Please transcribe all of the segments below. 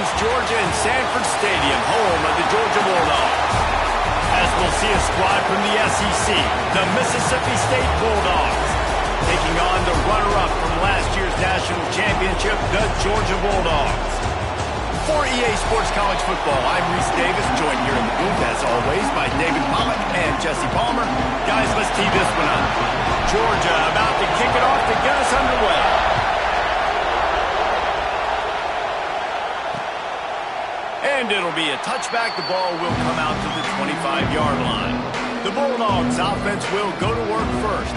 Athens, Georgia, in Sanford Stadium, home of the Georgia Bulldogs. As we'll see a squad from the SEC, the Mississippi State Bulldogs, taking on the runner-up from last year's national championship, the Georgia Bulldogs. For EA Sports College Football, I'm Reese Davis, joined here in the booth, as always, by David Pollock and Jesse Palmer. Guys, let's tee this one up. Georgia about to kick it off to get us underway. And it'll be a touchback. The ball will come out to the 25-yard line. The Bulldogs offense will go to work first.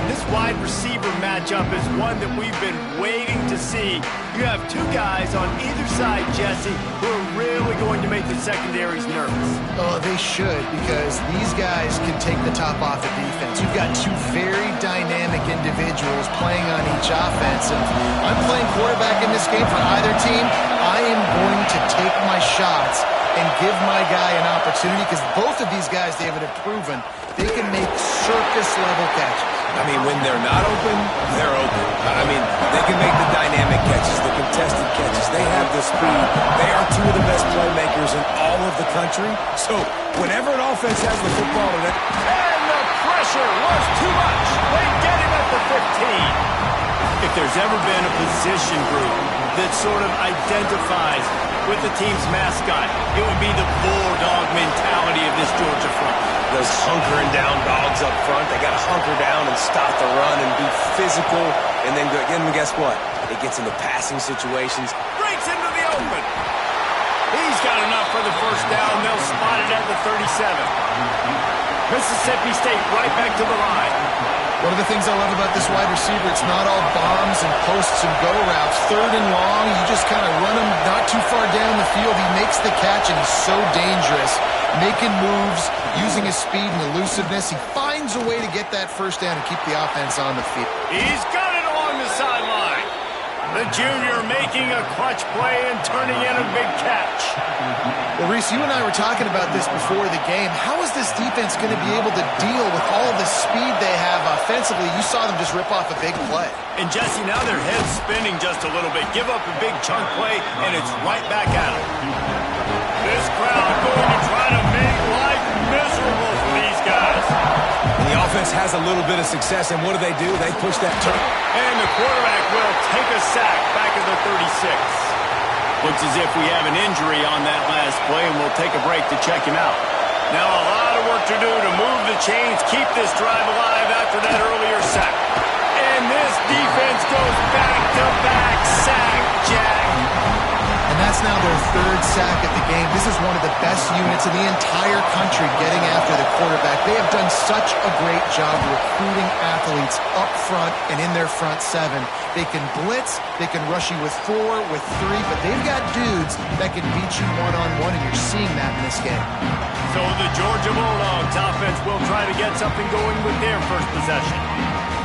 This wide receiver matchup is one that we've been waiting to see. You have two guys on either side, Jesse, who are really going to make the secondaries nervous. Oh, they should, because these guys can take the top off the defense. You've got two very dynamic individuals playing on each offense, and I'm playing quarterback in this game for either team. I am going to take my shots and give my guy an opportunity, because both of these guys, David, have proven they can make circus-level catches. I mean, when they're not open, they're open. I mean, they can make the dynamic catches, the contested catches. They have the speed. They are two of the best playmakers in all of the country. So whenever an offense has the football today, and the pressure was too much. They get him at the 15. If there's ever been a position group that sort of identifies with the team's mascot, it would be the bulldog mentality of this Georgia front. those hunkering down dogs up front, they got to hunker down and stop the run and be physical. And then guess what? It gets into passing situations. Breaks into the open. He's got enough for the first down. They'll spot it at the 37. Mississippi State right back to the line. One of the things I love about this wide receiver, it's not all bombs and posts and go routes. Third and long, you just kind of run him not too far down the field. He makes the catch, and he's so dangerous, making moves, using his speed and elusiveness. He finds a way to get that first down and keep the offense on the field. He's got it along the sideline. The junior making a clutch play and turning in a big catch. Well, Reese, you and I were talking about this before the game. How is this defense going to be able to deal with all the speed they have offensively? You saw them just rip off a big play. And Jesse, now their head's spinning just a little bit. Give up a big chunk play, and it's right back at them. This crowd going to try to make life miserable for these guys. And the offense has a little bit of success, and what do? They push that turn. And the quarterback will take a sack back at the 36. Looks as if we have an injury on that last play, and we'll take a break to check him out. Now a lot of work to do to move the chains, keep this drive alive after that earlier sack. And this defense goes back-to-back sack, Jack. And that's now their third sack at the game. This is one of the best units in the entire country getting after the quarterback. They have done such a great job recruiting athletes up front and in their front seven. They can blitz, they can rush you with 4, with 3, but they've got dudes that can beat you one-on-one, and you're seeing that in this game. So the Georgia Bulldogs offense will try to get something going with their first possession.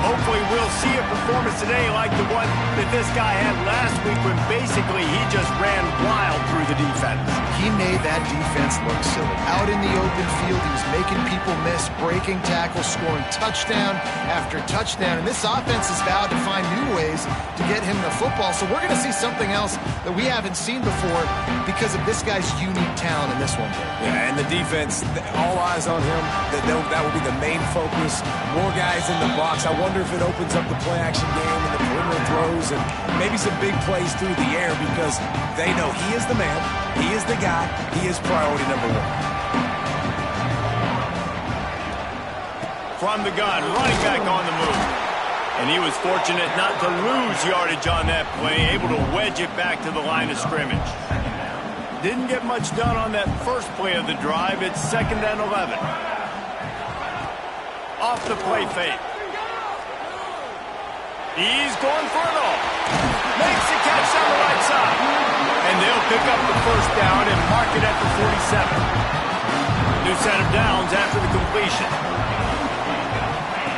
Hopefully we'll see a performance today like the one that this guy had last week when basically he just ran wild through the defense. He made that defense look silly. Out in the open field, he was making people miss, breaking tackles, scoring touchdown after touchdown. And this offense has vowed to find new ways to get him the football. So we're going to see something else that we haven't seen before because of this guy's unique talent in this one. Yeah, and the defense, all eyes on him. That will be the main focus. More guys in the box. I wonder if it opens up the play-action game and the perimeter throws and maybe some big plays through the air, because they know he is the man, he is the guy, he is priority number 1. From the gun, running back on the move. And he was fortunate not to lose yardage on that play, able to wedge it back to the line of scrimmage. Didn't get much done on that first play of the drive. It's 2nd and 11. Off the play fake. He's going for it all. Makes the catch on the right side. And they'll pick up the first down and mark it at the 47. New set of downs after the completion.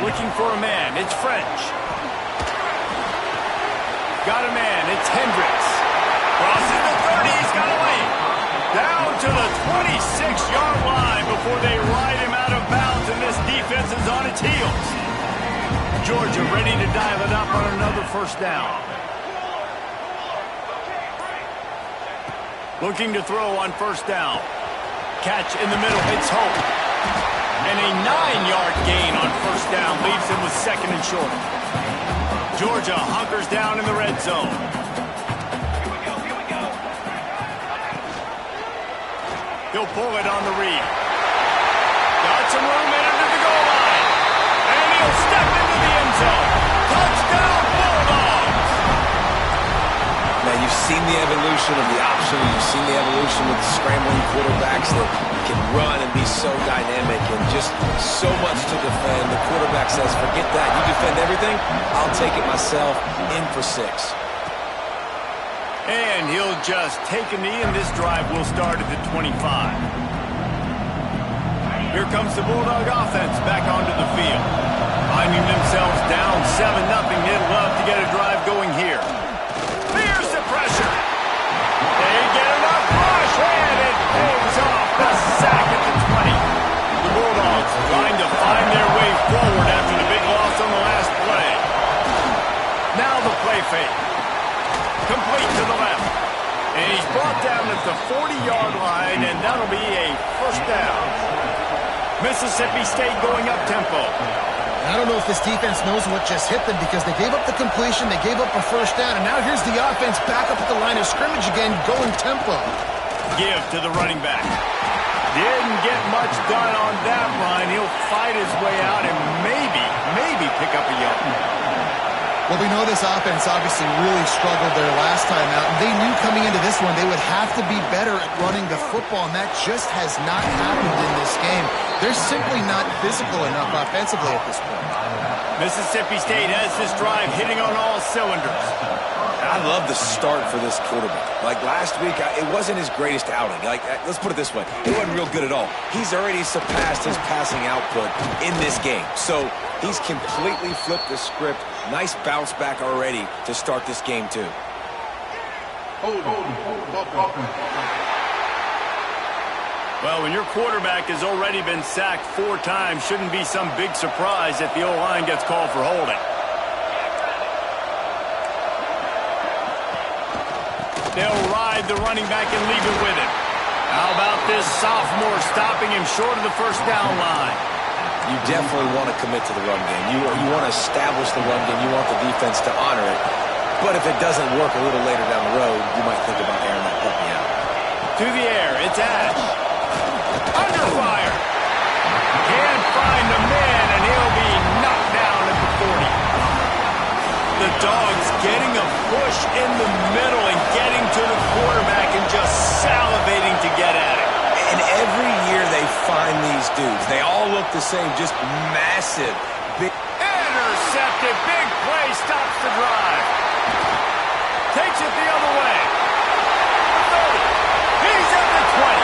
Looking for a man. It's French. Got a man. It's Hendricks. Crosses the 30. He's got a lead. Down to the 26-yard line before they ride him out of bounds, and this defense is on its heels. Georgia ready to dial it up on another first down. Looking to throw on first down. Catch in the middle. It's Hope. And a 9-yard gain on first down leaves him with second and short. Georgia hunkers down in the red zone. He'll pull it on the read. Got some room in under the goal line. And he'll step into the end zone. Touchdown, Bulldogs! Man, you've seen the evolution of the option. You've seen the evolution of the scrambling quarterbacks that can run and be so dynamic and just so much to defend. The quarterback says, forget that. You defend everything, I'll take it myself. In for 6. And he'll just take a knee, and this drive will start at the 25. Here comes the Bulldog offense back onto the field. Finding themselves down 7-0, they'd love to get a drive going here. Here's the pressure. They get enough push, and it pays off. The sack at the 20. The Bulldogs trying to find their way forward after the big loss on the last play. Now the play fake. Complete to the left. And he's brought down at the 40-yard line, and that'll be a first down. Mississippi State going up tempo. I don't know if this defense knows what just hit them because they gave up the completion, they gave up a first down, and now here's the offense back up at the line of scrimmage again, going tempo. Give to the running back. Didn't get much done on that run. He'll fight his way out and maybe pick up a yard. Well, we know this offense obviously really struggled their last time out, and they knew coming into this one they would have to be better at running the football, and that just has not happened in this game. They're simply not physical enough offensively at this point. Mississippi State has this drive hitting on all cylinders. I love the start for this quarterback. Like last week, it wasn't his greatest outing. Let's put it this way. It wasn't real good at all. He's already surpassed his passing output in this game. So he's completely flipped the script. Nice bounce back already to start this game, too. Well, when your quarterback has already been sacked 4 times, shouldn't be some big surprise if the O-line gets called for holding. They'll ride the running back and leave it with him. How about this sophomore stopping him short of the first down line? You definitely want to commit to the run game. You want to establish the run game. You want the defense to honor it. But if it doesn't work a little later down the road, you might think about airing that puppy out. To the air, it's Ash. Under fire. Can't find the man, and he'll be knocked down at the 40. The Dogs getting a push in the middle and getting to the quarterback and just salivating to get at it. And every year they find these dudes. They all look the same, just massive. Big. Intercepted. Big play stops the drive. Takes it the other way. 30. He's at the 20.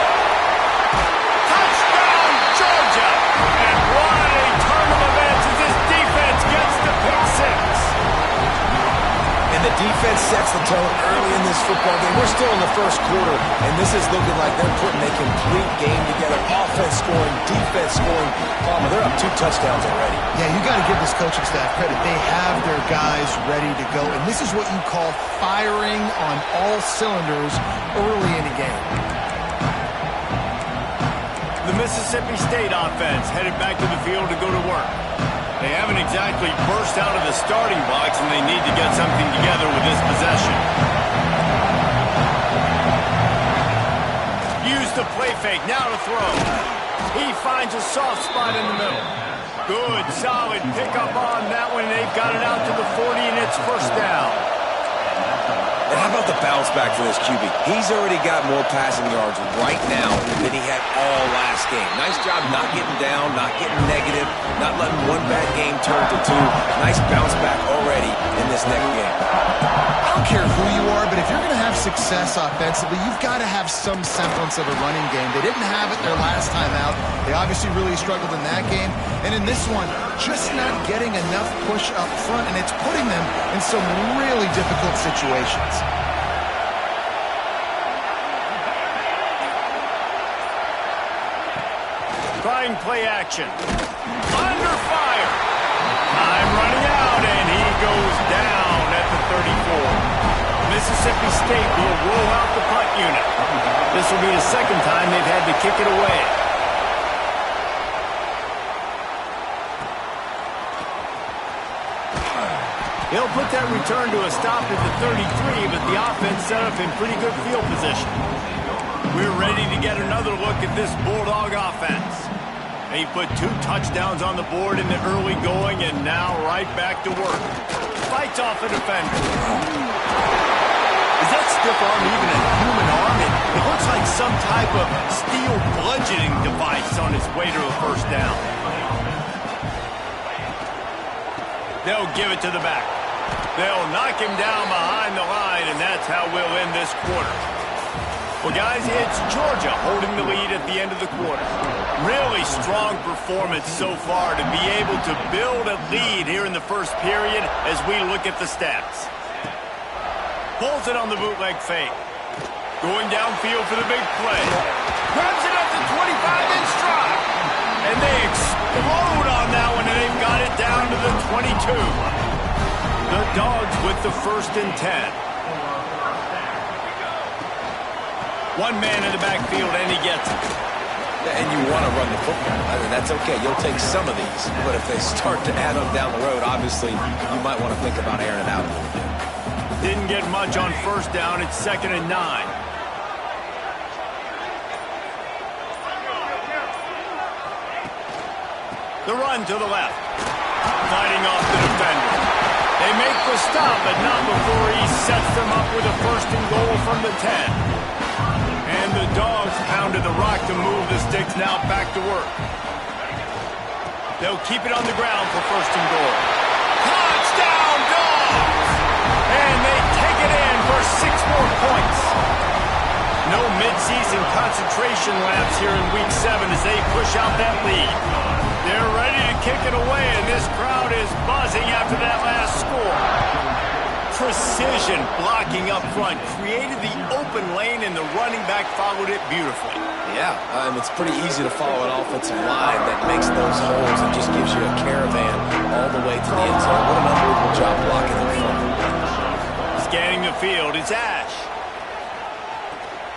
Touchdown, Georgia. And what a turn of events as this defense gets the pick 6. And the defense sets the tone early in this football game. We're still in the first quarter, and this is looking like they're putting a complete game together. Offense scoring, defense scoring. They're up 2 touchdowns already. Yeah, you got to give this coaching staff credit. They have their guys ready to go, and this is what you call firing on all cylinders early in a game. The Mississippi State offense headed back to the field to go to work. They haven't exactly burst out of the starting box, and they need to get something together with this possession. Use the play fake, now to throw. He finds a soft spot in the middle. Good, solid pickup on that one. They've got it out to the 40, and it's first down. And how about the bounce back for this QB? He's already got more passing yards right now than he had all last game. Nice job not getting down, not getting negative, not letting one bad game turn to 2. Nice bounce back already in this next game. I don't care who you are, but if you're going to have success offensively, you've got to have some semblance of a running game. They didn't have it their last time out. They obviously really struggled in that game. And in this one, just not getting enough push up front, and it's putting them in some really difficult situations. Trying play action. Under fire. Time running out, and he goes down at the 34. Mississippi State will roll out the punt unit. This will be the second time they've had to kick it away. He'll put that return to a stop at the 33, but the offense set up in pretty good field position. We're ready to get another look at this Bulldog offense. He put 2 touchdowns on the board in the early going, and now right back to work. Fights off a defender. Is that stiff arm even a human arm? It looks like some type of steel bludgeoning device on its way to a first down. They'll give it to the back. They'll knock him down behind the line, and that's how we'll end this quarter. Well, guys, it's Georgia holding the lead at the end of the quarter. Really strong performance so far to be able to build a lead here in the first period as we look at the stats. Pulls it on the bootleg fake. Going downfield for the big play. Grabs it up to 25-inch stride. And they explode on that one, and they've got it down to the 22. The Dogs with the 1st and 10. One man in the backfield, and he gets it. And you want to run the football. I mean, that's okay. You'll take some of these. But if they start to add them down the road, obviously, you might want to think about airing it out a little bit. Didn't get much on first down. It's 2nd and 9. The run to the left. Fighting off the defender. They make the stop, but not before he sets them up with a 1st and goal from the 10. And the Dogs pounded the rock to move the sticks, now back to work. They'll keep it on the ground for 1st and goal. Touchdown, Dogs! And they take it in for 6 more points. No midseason concentration laps here in Week 7 as they push out that lead. They're ready to kick it away, and this crowd is buzzing after that last score. Precision blocking up front created the open lane, and the running back followed it beautifully. Yeah, it's pretty easy to follow an offensive line that makes those holes and just gives you a caravan all the way to the end zone. What an unbelievable job blocking up front. Scanning the field, it's Ash.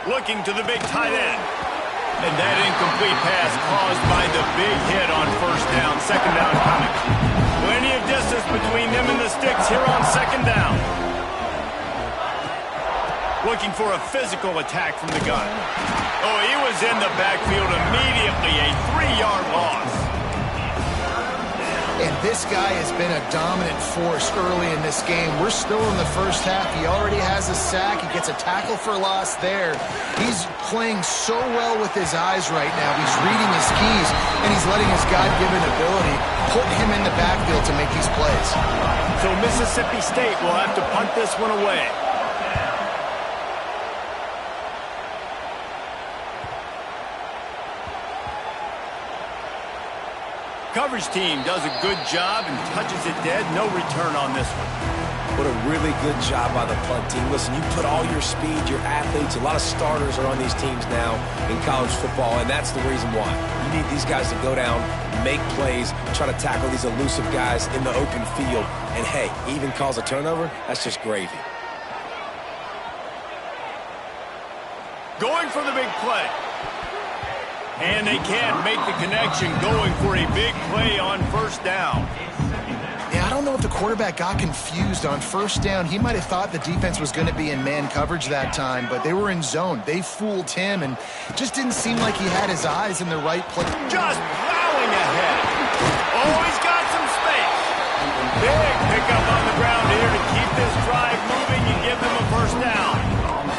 Looking to the big tight end. And that incomplete pass caused by the big hit on first down. 2nd down coming. Plenty of distance between them and the sticks here on 2nd down. Looking for a physical attack from the gun. Oh, he was in the backfield immediately. A 3-yard loss. And this guy has been a dominant force early in this game. We're still in the first half. He already has a sack. He gets a tackle for loss there. He's playing so well with his eyes right now. He's reading his keys, and he's letting his God-given ability put him in the backfield to make these plays. So Mississippi State will have to punt this one away. Coverage team does a good job and touches it dead. No return on this one. What a really good job by the punt team. Listen, you put all your speed, your athletes, a lot of starters are on these teams now in college football, and that's the reason why. You need these guys to go down, make plays, try to tackle these elusive guys in the open field, and hey, even cause a turnover, that's just gravy. Going for the big play. And they can't make the connection, going for a big play on first down. Yeah, I don't know if the quarterback got confused on first down. He might have thought the defense was going to be in man coverage that time, but they were in zone. They fooled him, and just didn't seem like he had his eyes in the right place. Just plowing ahead. Oh, he's got some space. Big pickup on the ground here to keep this drive moving and give them a first down.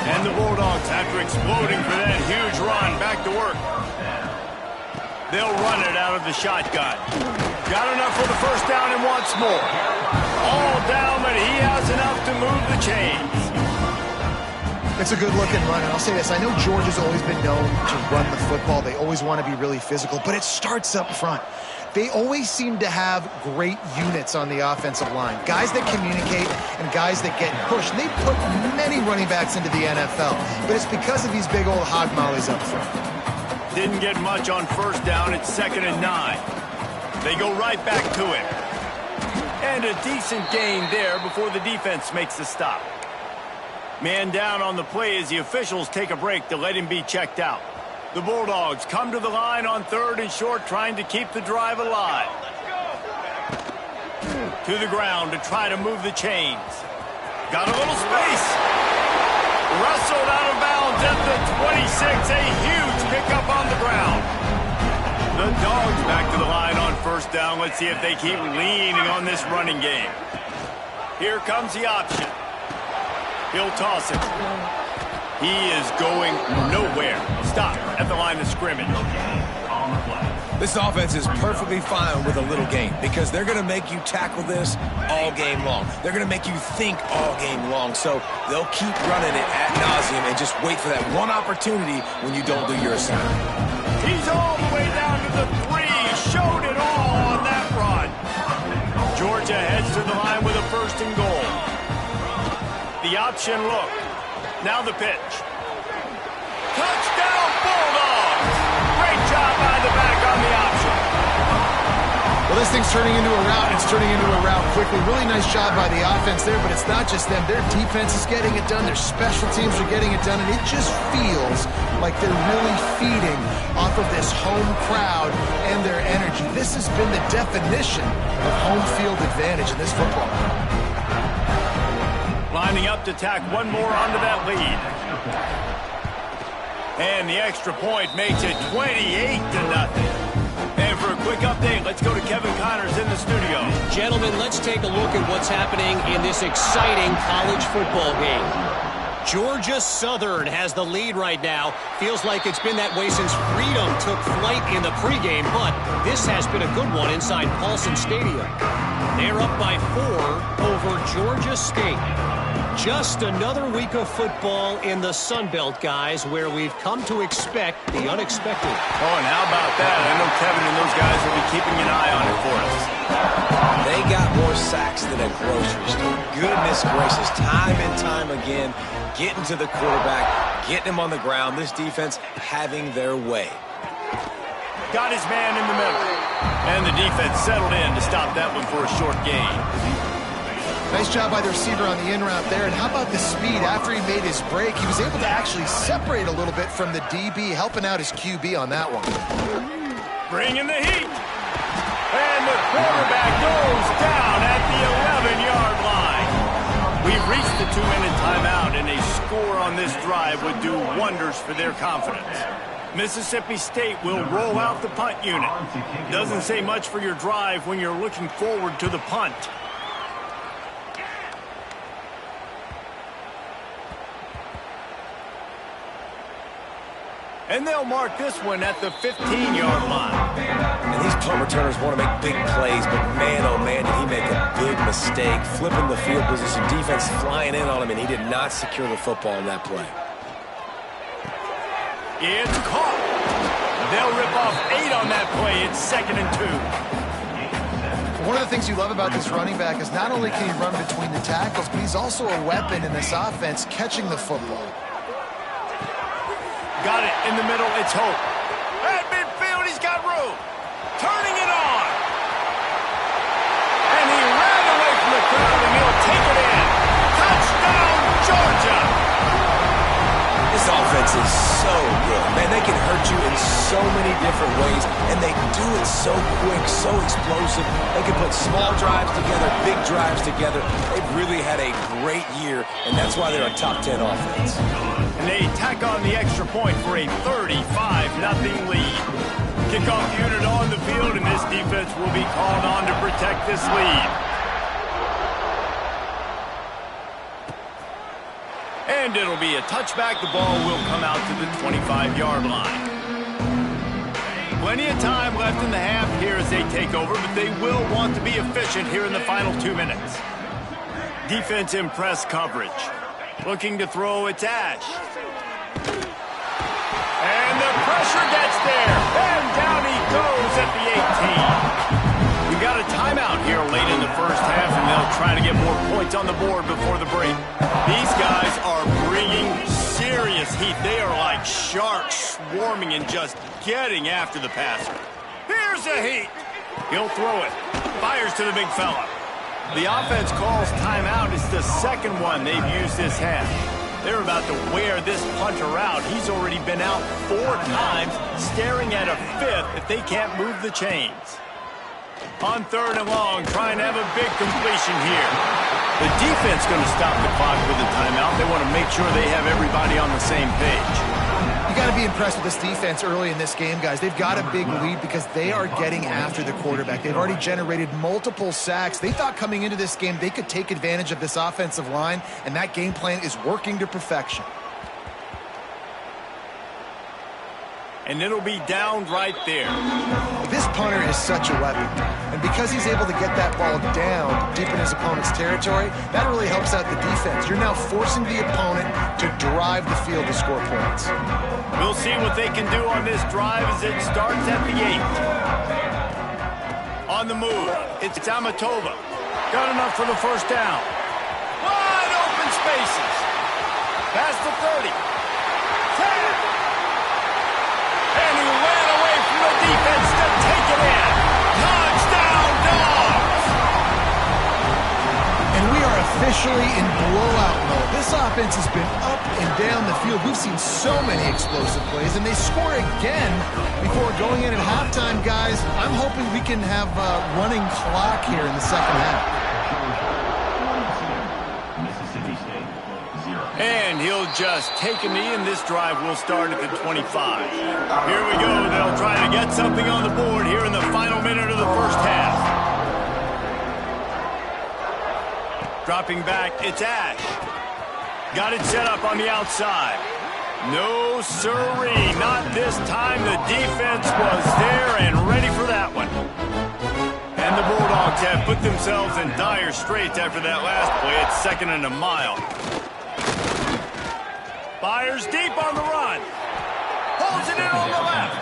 And the Bulldogs, after exploding for that huge run, back to work. They'll run it out of the shotgun. Got enough for the first down and wants more. All down, but he has enough to move the chains. It's a good-looking run, and I'll say this. I know Georgia's always been known to run the football. They always want to be really physical, but it starts up front. They always seem to have great units on the offensive line. Guys that communicate and guys that get pushed. And they put many running backs into the NFL, but it's because of these big old hog mollies up front. Didn't get much on first down. It's 2nd and 9. They go right back to him. And a decent gain there before the defense makes the stop. Man down on the play as the officials take a break to let him be checked out. The Bulldogs come to the line on 3rd and short, trying to keep the drive alive. To the ground to try to move the chains. Got a little space. Wrestled out of bounds at the 26. A huge pickup on the ground. The Dogs back to the line on 1st down. Let's see if they keep leaning on this running game. Here comes the option. He'll toss it. He is going nowhere. Stop at the line of scrimmage. This offense is perfectly fine with a little game because they're going to make you tackle this all game long. They're going to make you think all game long. So they'll keep running it ad nauseum and just wait for that one opportunity when you don't do your assignment. He's all the way down to the 3. Showed it all on that run. Georgia heads to the line with a 1st and goal. The option look. Now the pitch. Touchdown Bulldogs! Great job by the back on the option. Well, this thing's turning into a rout. It's turning into a rout quickly. Really nice job by the offense there, but it's not just them. Their defense is getting it done. Their special teams are getting it done, and it just feels like they're really feeding off of this home crowd and their energy. This has been the definition of home field advantage in this football. Lining up to tack one more onto that lead. And the extra point makes it 28-0. And for a quick update, let's go to Kevin Connors in the studio. Gentlemen, let's take a look at what's happening in this exciting college football game. Georgia Southern has the lead right now. Feels like it's been that way since Freedom took flight in the pregame, but this has been a good one inside Paulson Stadium. They're up by 4 over Georgia State. Just another week of football in the Sun Belt, guys, where we've come to expect the unexpected. Oh, and how about that? I know Kevin and those guys will be keeping an eye on it for us. They got more sacks than a grocery store. Goodness gracious, time and time again, getting to the quarterback, getting him on the ground. This defense having their way. Got his man in the middle. And the defense settled in to stop that one for a short gain. Nice job by the receiver on the in route there. And how about the speed? After he made his break, he was able to actually separate a little bit from the DB, helping out his QB on that one. Bringing the heat. And the quarterback goes down at the 11-yard line. We've reached the 2-minute timeout, and a score on this drive would do wonders for their confidence. Mississippi State will roll out the punt unit. Doesn't say much for your drive when you're looking forward to the punt. And they'll mark this one at the 15-yard line. And these punt returners want to make big plays, but man, oh man, did he make a big mistake. Flipping the field position, defense flying in on him, and he did not secure the football in that play. It's caught. They'll rip off 8 on that play. It's 2nd and 2. One of the things you love about this running back is not only can he run between the tackles, but he's also a weapon in this offense catching the football. Got it in the middle. It's Hope. At midfield, he's got room. Turning it on. And he ran away from the crowd, and he'll take it in. Touchdown, Georgia. This offense is so good. Man, they can hurt you in so many different ways, and they do it so quick, so explosive. They can put small drives together, big drives together. They've really had a great year, and that's why they're a top 10 offense. And they tack on the extra point for a 35-0 lead. Kickoff unit on the field, and this defense will be called on to protect this lead. And it'll be a touchback. The ball will come out to the 25-yard line. Plenty of time left in the half here as they take over, but they will want to be efficient here in the final 2 minutes. Defense in press coverage. Looking to throw, it's Ash. And the pressure gets there. And down he goes at the 18. We've got a timeout here late in the first half, and they'll try to get more points on the board before the break. These guys are bringing serious heat. They are like sharks swarming and just getting after the passer. Here's the heat. He'll throw it. Fires to the big fella. The offense calls timeout. It's the second one they've used this half. They're about to wear this punter out. He's already been out 4 times, staring at a 5th if they can't move the chains. On 3rd and long, trying to have a big completion here. The defense going to stop the clock with a timeout. They want to make sure they have everybody on the same page. You got to be impressed with this defense early in this game, guys. They've got a big lead because they are getting after the quarterback. They've already generated multiple sacks. They thought coming into this game they could take advantage of this offensive line, and that game plan is working to perfection. And it'll be down right there. This punter is such a weapon. And because he's able to get that ball down deep in his opponent's territory, that really helps out the defense. You're now forcing the opponent to drive the field to score points. We'll see what they can do on this drive as it starts at the 8. On the move, it's Amatova. Got enough for the first down. Wide open spaces. Past the 30. 10. And he ran away from the defense to take it in. Touchdown, Dogs! And we are officially in blowout mode. This offense has been up and down the field. We've seen so many explosive plays, and they score again before going in at halftime, guys. I'm hoping we can have a running clock here in the second half. And he'll just take a knee, and this drive will start at the 25. Here we go. They'll try to get something on the board here in the final minute of the first half. Dropping back, it's Ash. Got it set up on the outside. No siree, not this time. The defense was there and ready for that one. And the Bulldogs have put themselves in dire straits after that last play. It's 2nd and a mile. Fires deep on the run. Holds it in on the left.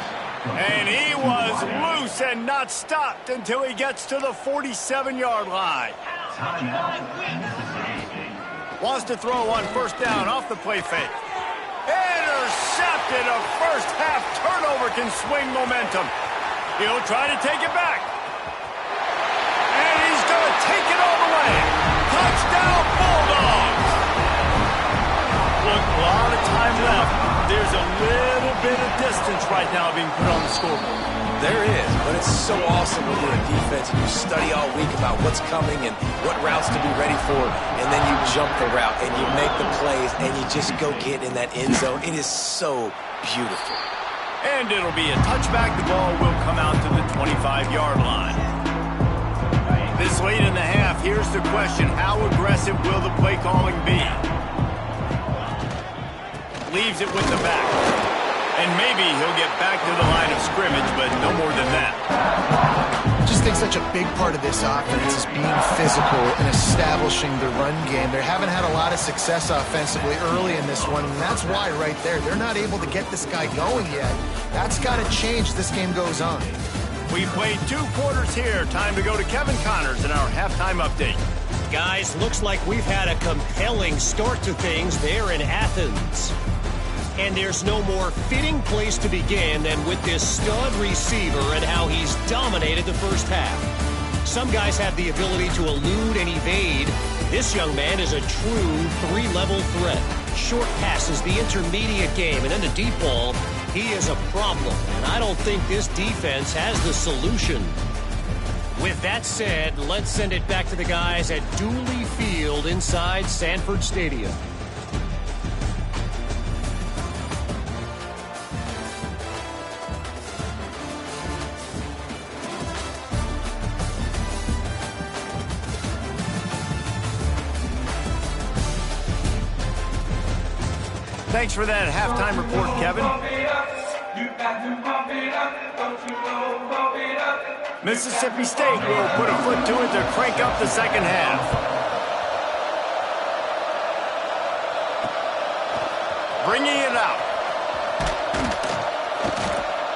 And he was loose and not stopped until he gets to the 47-yard line. Wants to throw on first down off the play fake. Intercepted. A first half turnover can swing momentum. He'll try to take it back. And he's going to take it all the way. Touchdown, Bulldogs. Look, a lot of time left. There's a little bit of distance right now being put on the scoreboard. There is, but it's so awesome when you're a defense and you study all week about what's coming and what routes to be ready for, and then you jump the route and you make the plays and you just go get in that end zone. It is so beautiful. And it'll be a touchback. The ball will come out to the 25-yard line. This late in the half, here's the question. How aggressive will the play calling be? Leaves it with the back. And maybe he'll get back to the line of scrimmage, but no more than that. I just think such a big part of this offense is being physical and establishing the run game. They haven't had a lot of success offensively early in this one, and that's why right there, they're not able to get this guy going yet. That's got to change as this game goes on. We played 2 quarters here. Time to go to Kevin Connors in our halftime update. Guys, looks like we've had a compelling start to things there in Athens. And there's no more fitting place to begin than with this stud receiver and how he's dominated the first half. Some guys have the ability to elude and evade. This young man is a true 3-level threat. Short passes, the intermediate game, and then the deep ball, he is a problem. And I don't think this defense has the solution. With that said, let's send it back to the guys at Dooley Field inside Sanford Stadium. Thanks for that halftime report, Kevin. Mississippi State will put a foot to it to crank up the second half. Bringing it out.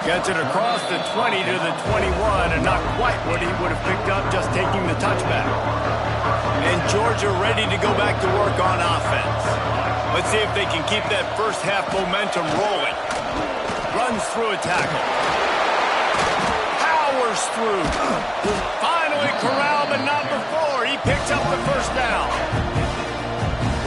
Gets it across the 20 to the 21, and not quite what he would have picked up just taking the touchback. And Georgia ready to go back to work on offense. Let's see if they can keep that first half momentum rolling. Runs through a tackle. Powers through. Finally corralled, but not before. He picks up the first down.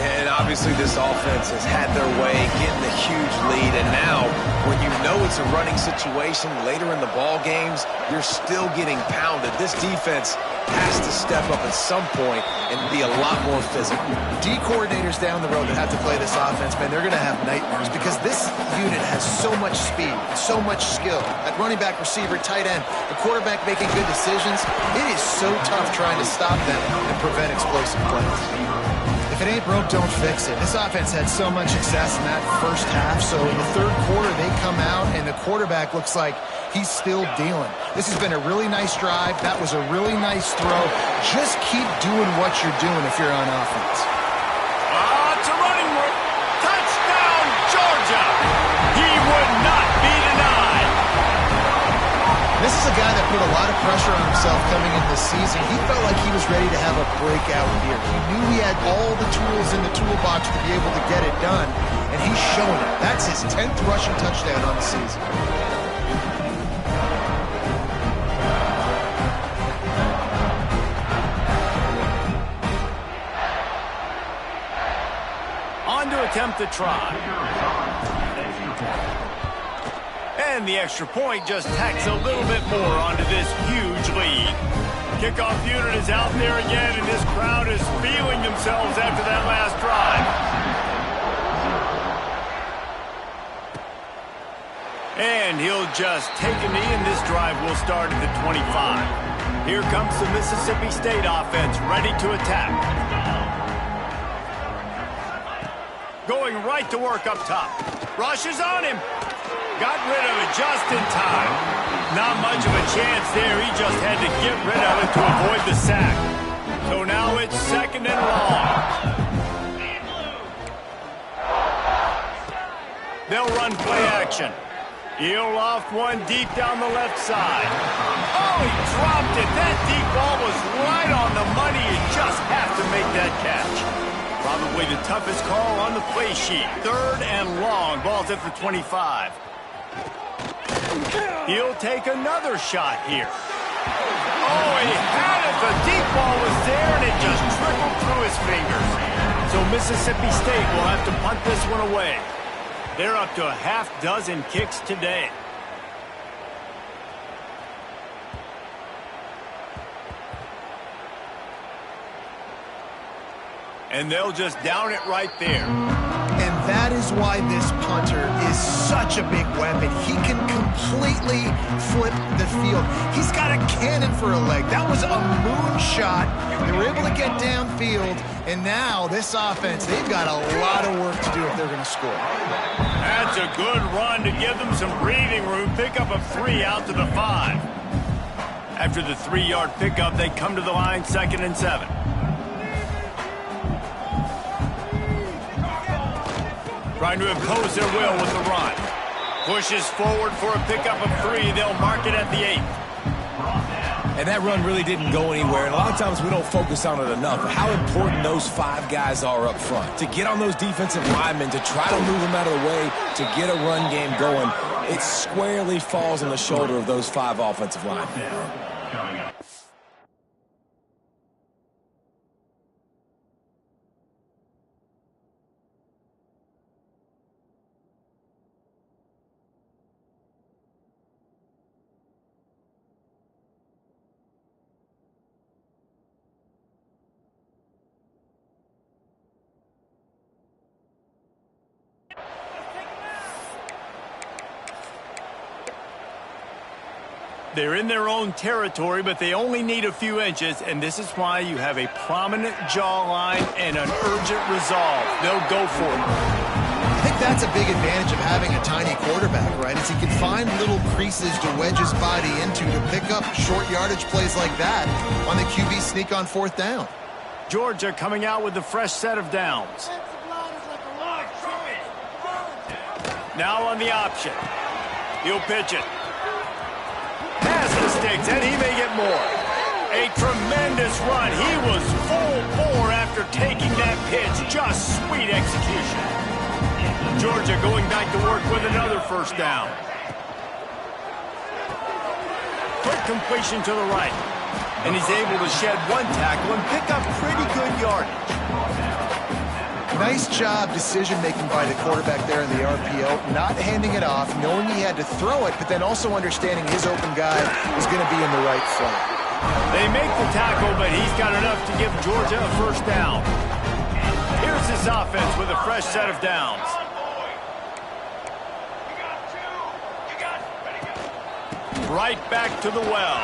And Obviously, this offense has had their way, getting a huge lead, and now when you know it's a running situation later in the ball games, you're still getting pounded. This defense has to step up at some point and be a lot more physical. D coordinators down the road that have to play this offense, man, they're going to have nightmares because this unit has so much speed, so much skill. At running back, receiver, tight end, the quarterback making good decisions. It is so tough trying to stop them and prevent explosive plays. If it ain't broke, don't fix it. This offense had so much success in that first half, so in the third quarter, they come out, and the quarterback looks like he's still dealing. This has been a really nice drive. That was a really nice throw. Just keep doing what you're doing if you're on offense. It's a running work. Touchdown, Georgia. He would not be denied. This is a guy that put a lot of pressure on himself coming into the season. He felt like he was ready to have a breakout year. He knew he had all the tools in the toolbox to be able to get it done, and he's shown it. That's his 10th rushing touchdown on the season. On to attempt the try. And the extra point just tacks a little bit more onto this huge lead. Kickoff unit is out there again, and this crowd is feeling themselves after that last drive. And he'll just take a knee, and this drive will start at the 25. Here comes the Mississippi State offense, ready to attack. Going right to work up top. Rushes on him. Got rid of it just in time. Not much of a chance there. He just had to get rid of it to avoid the sack. So now it's 2nd and long. They'll run play action. He'll loft one deep down the left side. Oh, he dropped it. That deep ball was right on the money. You just have to make that catch. Probably the toughest call on the play sheet. 3rd and long. Ball's at the 25. He'll take another shot here. Oh, he had it. The deep ball was there, and it just trickled through his fingers. So Mississippi State will have to punt this one away. They're up to a half-dozen kicks today. And they'll just down it right there. And that is why this punter is such a big weapon. He can completely flip the field. He's got a cannon for a leg. That was a moonshot. They were able to get downfield, and now this offense, they've got a lot of work to do if they're going to score. That's a good run to give them some breathing room. Pickup of 3 out to the 5. After the 3-yard pickup, they come to the line 2nd and 7. Trying to impose their will with the run. Pushes forward for a pickup of 3. They'll mark it at the 8. And that run really didn't go anywhere. And a lot of times we don't focus on it enough. But how important those 5 guys are up front. To get on those defensive linemen, to try to move them out of the way, to get a run game going, it squarely falls on the shoulder of those 5 offensive linemen. They're in their own territory, but they only need a few inches, and this is why you have a prominent jawline and an urgent resolve. They'll go for it. I think that's a big advantage of having a tiny quarterback, right? Is he can find little creases to wedge his body into to pick up short yardage plays like that on the QB sneak on 4th down. Georgia coming out with a fresh set of downs. Now on the option. He'll pitch it. Pass mistakes, and he may get more. A tremendous run. He was full bore after taking that pitch. Just sweet execution. Georgia going back to work with another 1st down. Quick completion to the right. And he's able to shed one tackle and pick up pretty good yardage. Nice job decision-making by the quarterback there in the RPO, not handing it off, knowing he had to throw it, but then also understanding his open guy was going to be in the right spot. They make the tackle, but he's got enough to give Georgia a first down. Here's this offense with a fresh set of downs. Right back to the well.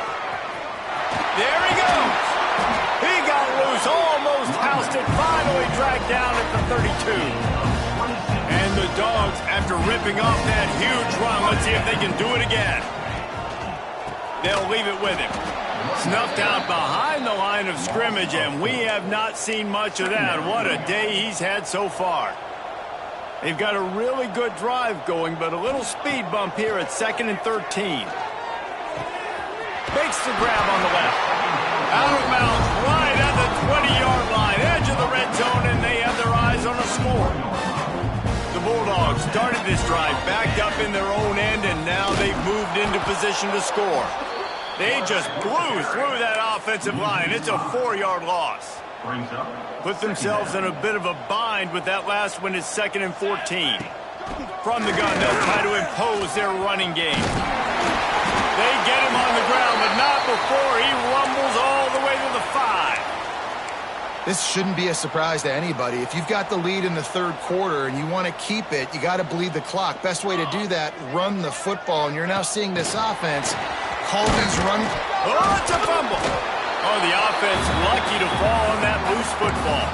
There he goes. He got loose, almost housed it, finally dragged down at the 32. And the Dogs, after ripping off that huge run, let's see if they can do it again. They'll leave it with him. Snuffed out behind the line of scrimmage, and we have not seen much of that. What a day he's had so far. They've got a really good drive going, but a little speed bump here at 2nd and 13. Makes the grab on the left. Out of bounds, right at the 20-yard line, edge of the red zone, and they have their eyes on a score. The Bulldogs started this drive backed up in their own end, and now they've moved into position to score. They just blew through that offensive line. It's a 4-yard loss. Put themselves in a bit of a bind with that last one is 2nd and 14. From the gun, they'll try to impose their running game. They get him on the ground, but not before he rumbles all the way to the 5. This shouldn't be a surprise to anybody. If you've got the lead in the third quarter and you want to keep it, you got to bleed the clock. Best way to do that, run the football. And you're now seeing this offense call these run. Oh, it's a fumble. Oh, the offense lucky to fall on that loose football.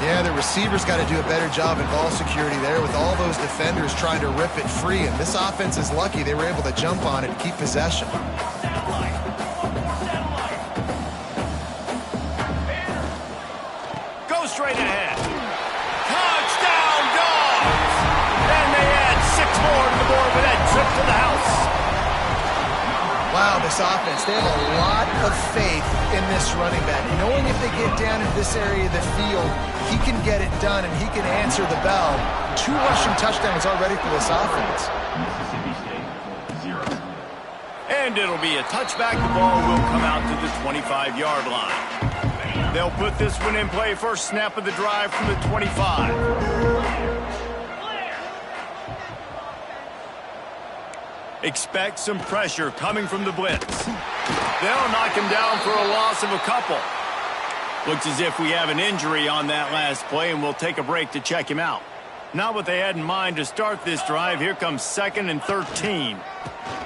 Yeah, the receivers got to do a better job in ball security there with all those defenders trying to rip it free. And this offense is lucky they were able to jump on it and keep possession. Go straight ahead. Touchdown, Dogs! And they add 6 more to the board with that trip to the house. Wow, this offense, they have a lot of faith in this running back. Knowing if they get down in this area of the field, he can get it done and he can answer the bell. 2 rushing touchdowns already for this offense. And it'll be a touchback. The ball will come out to the 25-yard line. They'll put this one in play. First snap of the drive from the 25. Expect some pressure coming from the blitz. They'll knock him down for a loss of a couple. Looks as if we have an injury on that last play, and we'll take a break to check him out. Not what they had in mind to start this drive. Here comes 2nd and 13.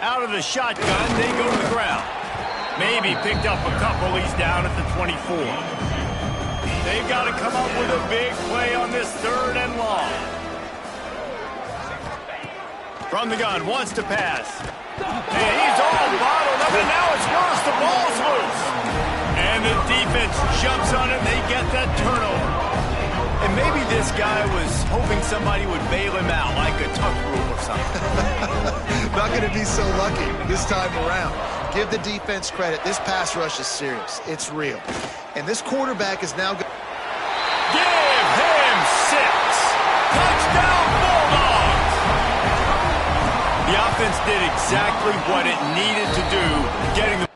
Out of the shotgun, they go to the ground. Maybe picked up a couple. He's down at the 24. They've got to come up with a big play on this 3rd and long. From the gun, wants to pass. And he's all bottled up, and now it's worse. The ball's loose. And the defense jumps on it, and they get that turnover. And maybe this guy was hoping somebody would bail him out, like a tuck rule or something. Not going to be so lucky this time around. Give the defense credit. This pass rush is serious. It's real. And this quarterback is now... Give him 6. Touchdown, Bulldogs! The offense did exactly what it needed to do, getting the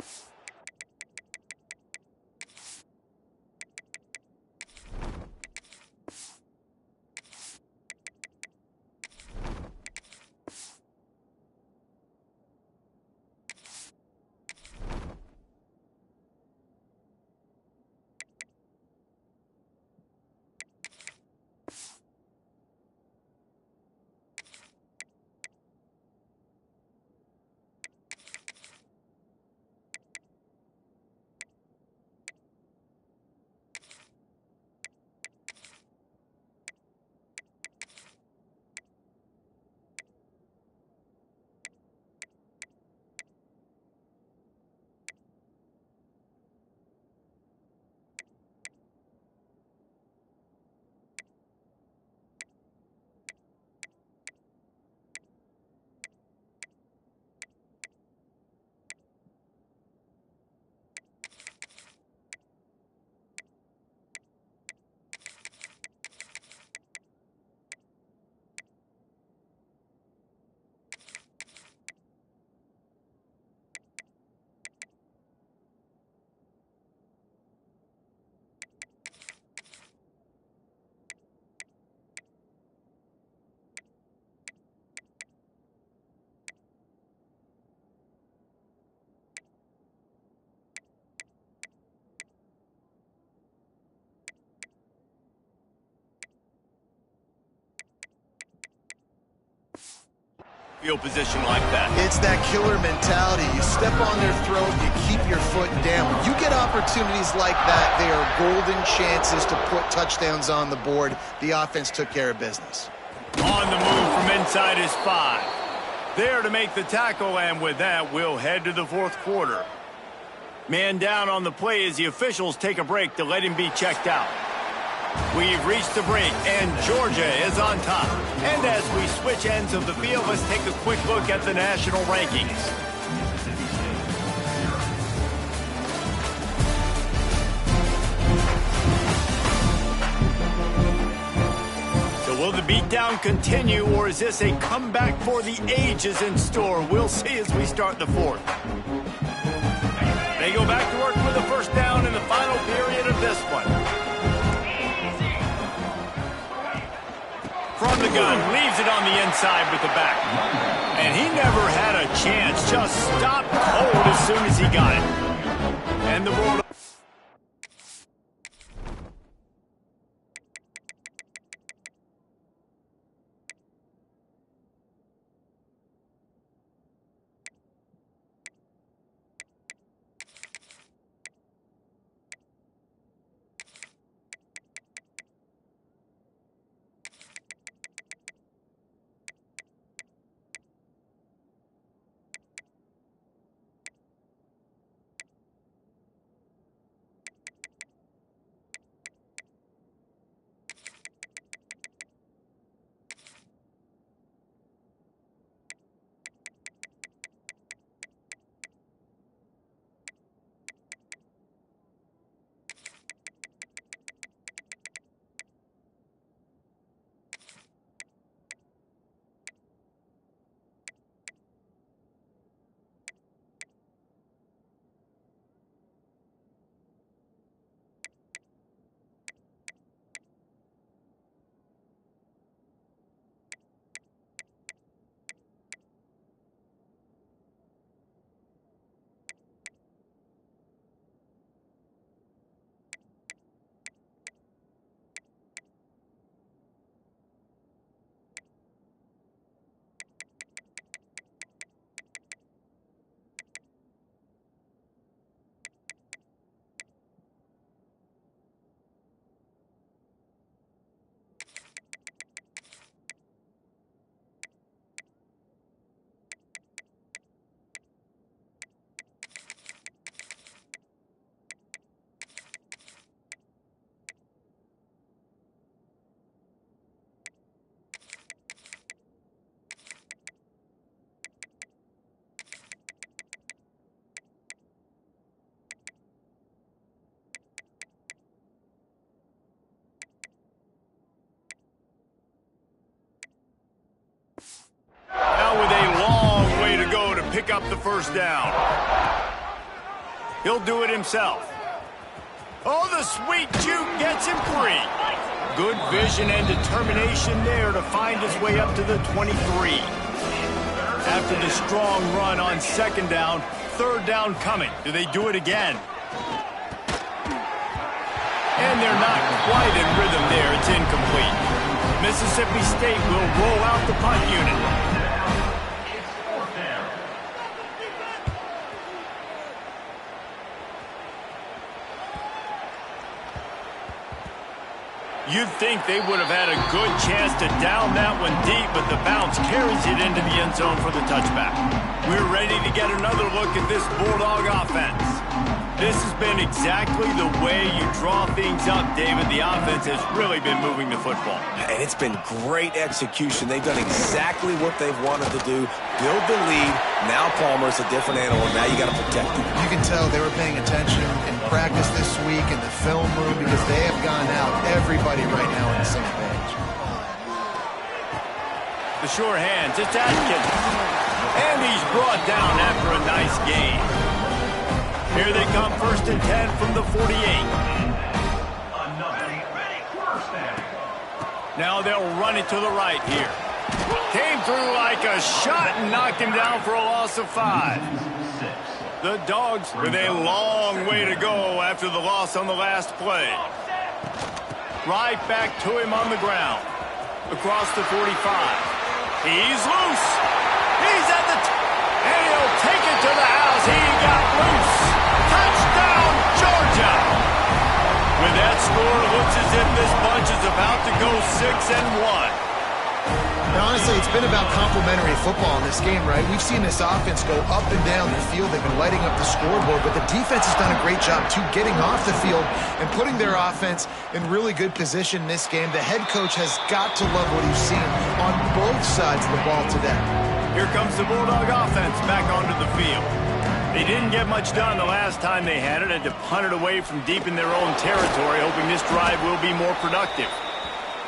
field position like that. It's that killer mentality. You step on their throat, you keep your foot down. When you get opportunities like that, they are golden chances to put touchdowns on the board. The offense took care of business. On the move from inside his 5. There to make the tackle, and with that, we'll head to the fourth quarter. Man down on the play as the officials take a break to let him be checked out. We've reached the break, and Georgia is on top. And as we switch ends of the field, let's take a quick look at the national rankings. Will the beatdown continue, or is this a comeback for the ages in store? We'll see as we start the fourth. They go back to work with a first down in the final period of this one. From the gun, leaves it on the inside with the back. And he never had a chance, just stopped cold as soon as he got it. And the roll. With a long way to go to pick up the first down. He'll do it himself. Oh, the sweet juke gets him free. Good vision and determination there to find his way up to the 23. After the strong run on second down, third down coming. Do they do it again? And they're not quite in rhythm there. It's incomplete. Mississippi State will roll out the punt unit. You'd think they would have had a good chance to down that one deep, but the bounce carries it into the end zone for the touchback. We're ready to get another look at this Bulldog offense. This has been exactly the way you draw things up, David. The offense has really been moving the football. And it's been great execution. They've done exactly what they've wanted to do. Build the lead. Now Palmer's a different animal. Now you got to protect him. You can tell they were paying attention in practice this week in the film room because they have gone out, everybody right now on the same page. The sure hands, it's Atkins. And he's brought down after a nice gain. Here they come, 1st and 10 from the 48. Now they'll run it to the right here. Came through like a shot and knocked him down for a loss of 5. The Dogs with a long way to go after the loss on the last play. Right back to him on the ground. Across the 45. He's loose. about to go 6-1. Now, honestly, it's been about complementary football in this game, right? We've seen this offense go up and down the field. They've been lighting up the scoreboard, but the defense has done a great job, too, getting off the field and putting their offense in really good position in this game. The head coach has got to love what he's seen on both sides of the ball today. Here comes the Bulldog offense back onto the field. They didn't get much done the last time they had it. Had to punt it away from deep in their own territory, hoping this drive will be more productive.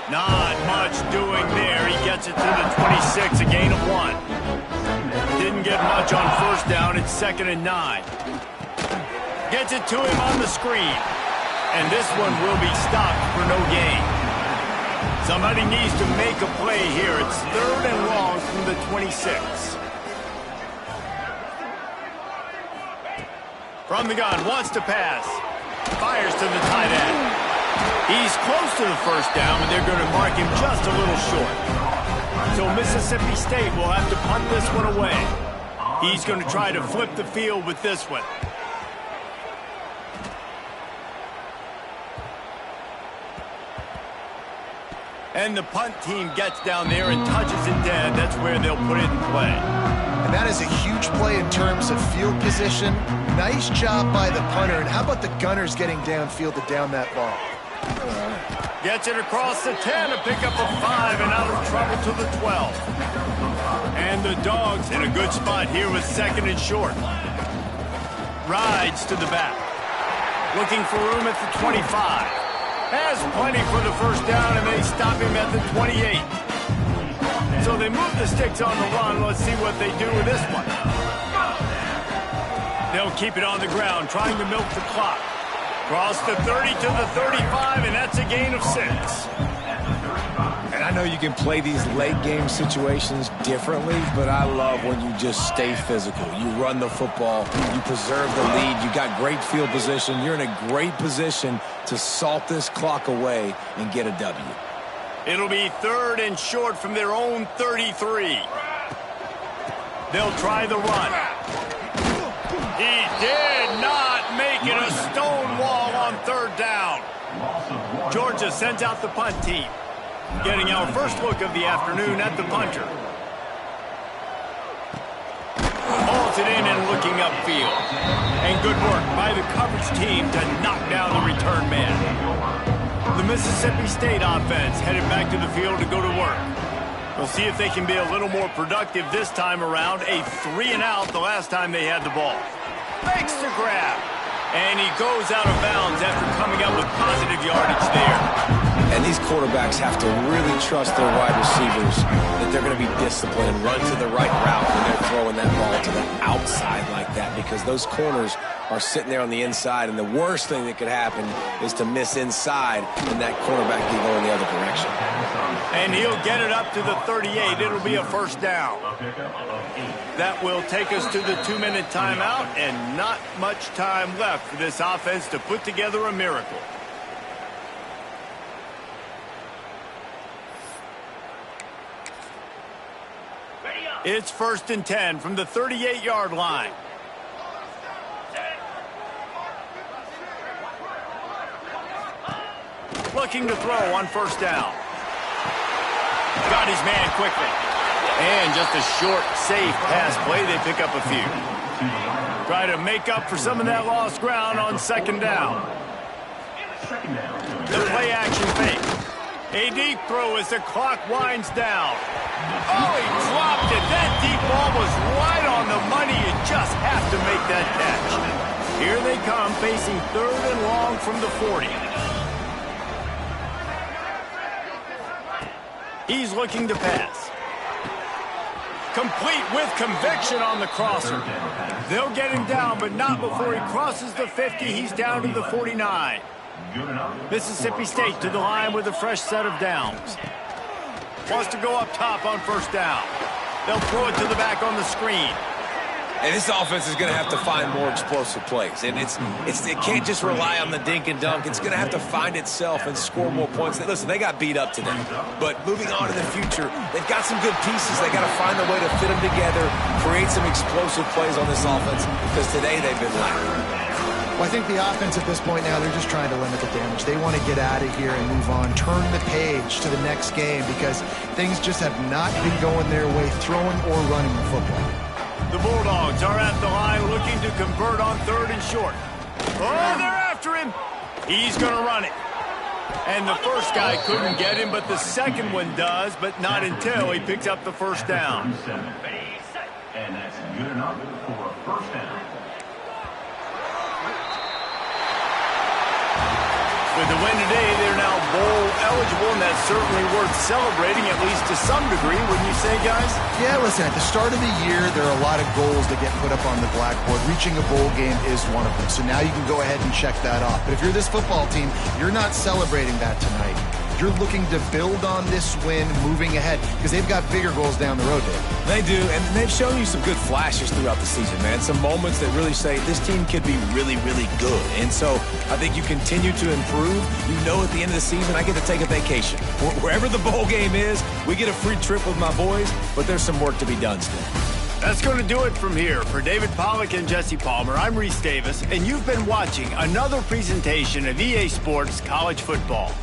Not much doing there. He gets it to the 26, a gain of 1. Didn't get much on first down. It's 2nd and 9. Gets it to him on the screen. And this one will be stopped for no gain. Somebody needs to make a play here. It's 3rd and long from the 26. From the gun, wants to pass. Fires to the tight end. He's close to the first down, but they're going to mark him just a little short. So Mississippi State will have to punt this one away. He's going to try to flip the field with this one. And the punt team gets down there and touches it dead. That's where they'll put it in play. And that is a huge play in terms of field position. Nice job by the punter. And how about the gunners getting downfield to down that ball? Gets it across the 10 to pick up a 5 and out of trouble to the 12. And the Dogs in a good spot here with 2nd and short. Rides to the back. Looking for room at the 25. Has plenty for the first down, and they stop him at the 28. So they move the sticks on the run. Let's see what they do with this one. They'll keep it on the ground, trying to milk the clock. Cross the 30 to the 35, and that's a gain of 6. And I know you can play these late game situations differently, but I love when you just stay physical. You run the football, you preserve the lead, you got great field position, you're in a great position to salt this clock away and get a W. It'll be 3rd and short from their own 33. They'll try the run. He did not make it, a stone wall on 3rd down. Georgia sends out the punt team. Getting our first look of the afternoon at the punter. Hauls it in and looking upfield. And good work by the coverage team to knock down the return man. The Mississippi State offense headed back to the field to go to work. We'll see if they can be a little more productive this time around. A 3-and-out the last time they had the ball. Makes the grab. And he goes out of bounds after coming up with positive yardage there. And these quarterbacks have to really trust their wide receivers that they're going to be disciplined and run to the right route when they're throwing that ball to the outside like that, because those corners are sitting there on the inside, and the worst thing that could happen is to miss inside and that cornerback be going the other direction. And he'll get it up to the 38. It'll be a first down. That will take us to the 2-minute timeout, and not much time left for this offense to put together a miracle. It's 1st and 10 from the 38-yard line. Looking to throw on first down. Got his man quickly. And just a short, safe pass play. They pick up a few. Try to make up for some of that lost ground on 2nd down. The play action fake. A deep throw as the clock winds down. Oh, he dropped it. That deep ball was right on the money. You just have to make that catch. Here they come, facing 3rd and long from the 40. He's looking to pass. Complete with conviction on the crosser. They'll get him down, but not before he crosses the 50. He's down to the 49. Mississippi State to the line with a fresh set of downs. Wants to go up top on first down. They'll throw it to the back on the screen. And this offense is going to have to find more explosive plays. And it can't just rely on the dink and dunk. It's going to have to find itself and score more points. Listen, they got beat up today. But moving on in the future, they've got some good pieces. They got to find a way to fit them together, create some explosive plays on this offense, because today they've been lacking. Well, I think the offense at this point now, they're just trying to limit the damage. They want to get out of here and move on, turn the page to the next game because things just have not been going their way, throwing or running the football. The Bulldogs are at the line looking to convert on 3rd and short. Oh, they're after him. He's going to run it. And the first guy couldn't get him, but the second one does, but not until he picks up the first down. And that's good enough for a first down. With the win today, they're now bowl eligible, and that's certainly worth celebrating, at least to some degree, wouldn't you say, guys? Yeah, listen, at the start of the year, there are a lot of goals that get put up on the blackboard. Reaching a bowl game is one of them. So now you can go ahead and check that off. But if you're this football team, you're not celebrating that tonight. You're looking to build on this win moving ahead because they've got bigger goals down the road, Dave. They do, and they've shown you some good flashes throughout the season, man. Some moments that really say this team could be really, really good. And so I think you continue to improve. You know at the end of the season, I get to take a vacation. Wherever the bowl game is, we get a free trip with my boys, but there's some work to be done still. That's going to do it from here. For David Pollack and Jesse Palmer, I'm Reese Davis, and you've been watching another presentation of EA Sports College Football.